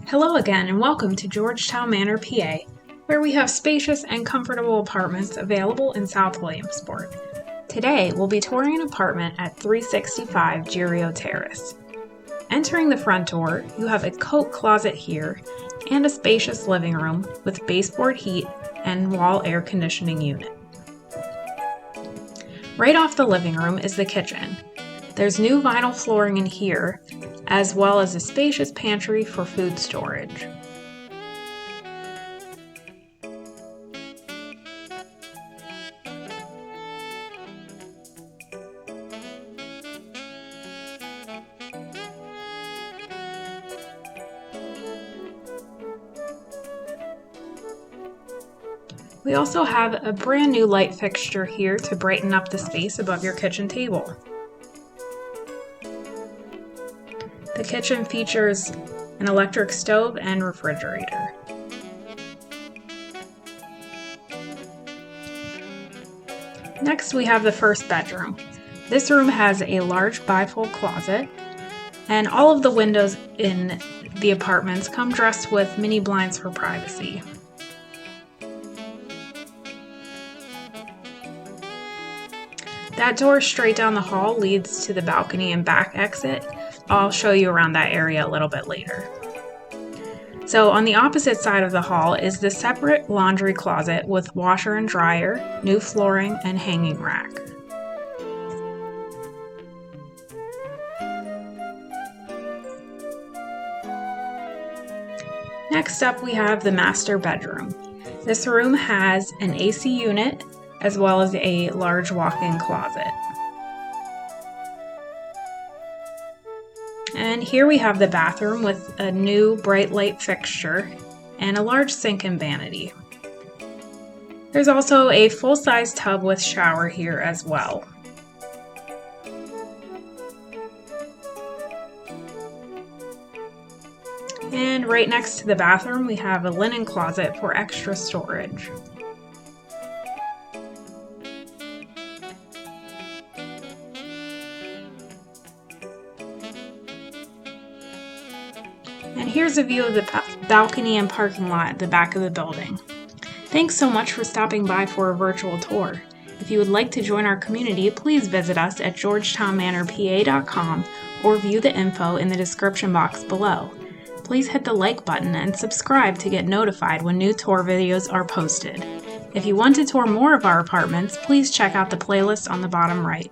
Hello again and welcome to Georgetown Manor PA, where we have spacious and comfortable apartments available in South Williamsport. Today we'll be touring an apartment at 365 Girio Terrace. Entering the front door, you have a coat closet here and a spacious living room with baseboard heat and wall air conditioning unit. Right off the living room is the kitchen. There's new vinyl flooring in here, as well as a spacious pantry for food storage. We also have a brand new light fixture here to brighten up the space above your kitchen table. The kitchen features an electric stove and refrigerator. Next, we have the first bedroom. This room has a large bifold closet, and all of the windows in the apartments come dressed with mini blinds for privacy. That door straight down the hall leads to the balcony and back exit. I'll show you around that area a little bit later. So on the opposite side of the hall is the separate laundry closet with washer and dryer, new flooring, and hanging rack. Next up, we have the master bedroom. This room has an AC unit as well as a large walk-in closet. And here we have the bathroom with a new bright light fixture and a large sink and vanity. There's also a full-size tub with shower here as well. And right next to the bathroom, we have a linen closet for extra storage. And here's a view of the balcony and parking lot at the back of the building. Thanks so much for stopping by for a virtual tour. If you would like to join our community, please visit us at georgetownmanorpa.com or view the info in the description box below. Please hit the like button and subscribe to get notified when new tour videos are posted. If you want to tour more of our apartments, please check out the playlist on the bottom right.